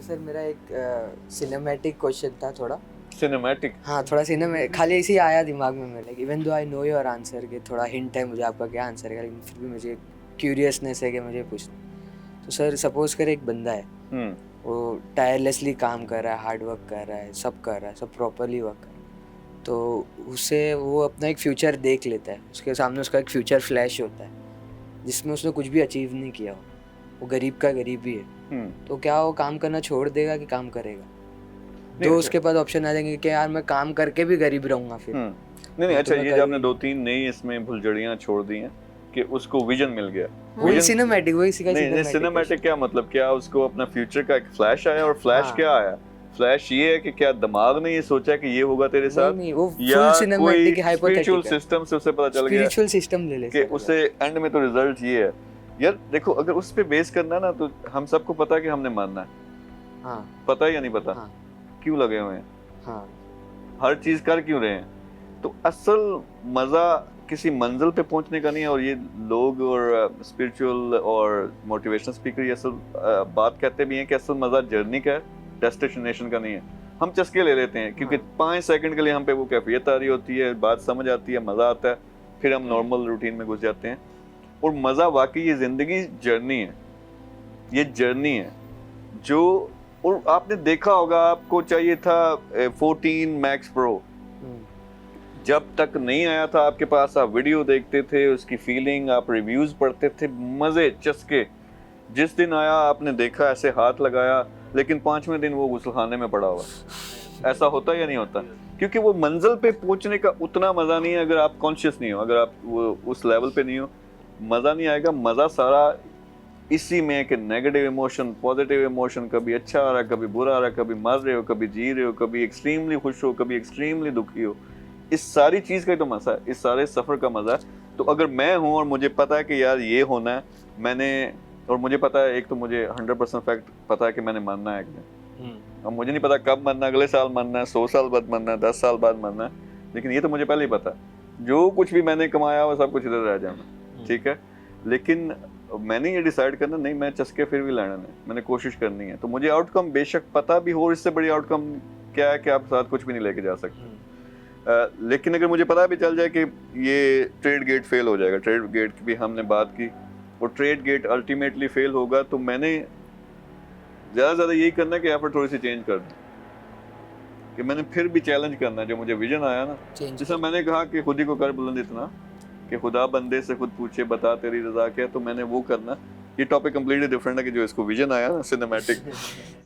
Sir मेरा एक cinematic question था थोड़ा। सिनेमैटिक? हाँ, थोड़ा सिनेमा खाली ऐसे ही आया दिमाग में मेरे, even though I know your answer के थोड़ा हिंट है मुझे आपका क्या आंसर है, लेकिन फिर भी मुझे क्यूरियसनेस है कि मुझे पूछना। तो सर सपोज कर एक बंदा है, वो टायरलेसली काम कर रहा है, हार्ड वर्क कर रहा है, सब कर रहा है, सब प्रॉपरली वर्क कर रहा है, तो उससे वो अपना एक फ्यूचर देख लेता है, उसके सामने उसका एक फ्यूचर फ्लैश होता है जिसमें उसने कुछ भी अचीव नहीं किया हो, वो गरीब का गरीब ही है। तो क्या वो काम करना छोड़ देगा कि काम करेगा? तो उसके पास ऑप्शन आ जाएंगे कि यार मैं काम करके भी गरीब रहूंगा फिर। नहीं अच्छा, ये जो आपने 2-3 नई इसमें भुलझड़ियां छोड़ दी हैं कि उसको विजन मिल गया। वही सिनेमैटिक, वही नहीं, सिनेमैटिक क्या मतलब, क्या उसको अपना फ्यूचर का एक फ्लैश आया? और फ्लैश क्या आया? फ्लैश ये है कि क्या दिमाग ने ये सोचा कि ये होगा तेरे साथ, नहीं, वो या फुल सिनेमैटिक स्पिरिचुअल सिस्टम से उसे पता चल गया, स्पिरिचुअल सिस्टम ले ले कि उसे एंड में तो रिजल्ट ये है। यार देखो, अगर उस पे बेस करना ना, तो हम सबको पता है कि हमने मानना है। हाँ, पता है या नहीं पता? हाँ, क्यों लगे हुए हैं? हाँ, हर चीज कर क्यों रहे हैं? तो असल मजा किसी मंजिल पे पहुंचने का नहीं है। और ये लोग और स्पिरिचुअल और मोटिवेशनल स्पीकर ये असल बात कहते भी हैं कि असल मजा जर्नी का है, डेस्टिनेशन का नहीं है। हम चस्के ले लेते हैं क्योंकि 5 सेकंड के लिए हम पे वो कैफियत आ रही होती है, बात समझ आती है, मजा आता है, फिर हम नॉर्मल रूटीन में घुस जाते हैं। और मजा वाकई ये जिंदगी जर्नी है, ये जर्नी है जो, और आपने देखा होगा, आपको चाहिए था 14 मैक्स प्रो, जब तक नहीं आया था आपके पास, आप वीडियो देखते थे, उसकी फीलिंग, आप रिव्यूज पढ़ते थे, मजे चस्के। जिस दिन आया आपने देखा, ऐसे हाथ लगाया, लेकिन 5वें दिन वो गुस्लखाने में पड़ा हुआ। ऐसा होता या नहीं होता? क्योंकि वो मंजिल पे पहुंचने का उतना मजा नहीं है अगर आप कॉन्शियस नहीं हो, अगर आप वो उस लेवल पे नहीं हो, मजा नहीं आएगा। मजा सारा इसी में कि नेगेटिव इमोशन, पॉजिटिव इमोशन, कभी अच्छा आ रहा है, कभी बुरा आ रहा है, कभी मर रहे हो, कभी जी रहे हो, कभी एक्सट्रीमली खुश हो, कभी एक्सट्रीमली दुखी हो। इस सारी चीज का ही तो मजा है, इस सारे सफर का मजा है। तो अगर मैं हूं और मुझे पता है कि यार ये होना है, मैंने, और मुझे पता है, एक तो मुझे 100% फैक्ट पता है कि मैंने मरना है एक दिन। अब मुझे नहीं पता कब मरना है, अगले साल मरना है, 100 साल बाद मरना है, 10 साल बाद मरना है, लेकिन ये तो मुझे पहले ही पता है। जो कुछ भी मैंने कमाया वो सब कुछ इधर रह जाना, ठीक है। लेकिन मैंने ये डिसाइड करना, नहीं मैं चस्के फिर भी लेना है, मैंने कोशिश करनी है। तो मुझे आउटकम बेशक पता भी हो, इससे बड़ी आउटकम क्या है कि आप साथ कुछ भी नहीं लेके जा सकते। लेकिन अगर मुझे पता भी चल जाए कि ये ट्रेड गेट फेल हो जाएगा, ट्रेड गेट की भी हमने बात की, और ट्रेड गेट अल्टीमेटली फेल होगा, तो मैंने ज़्यादा यही करना है कि एफर्ट थोड़ी सी चेंज कर दूँ, कि मैंने फिर भी चैलेंज करना है। जो मुझे विजन आया ना, जैसा मैंने कहा कि खुद ही को कर बुलंद इतना कि खुदा बंदे से खुद पूछे बता तेरी रजा क्या, तो मैंने वो करना। ये टॉपिक कम्प्लीटली डिफरेंट है कि जो इसको विजन आया ना सिनेमैटिक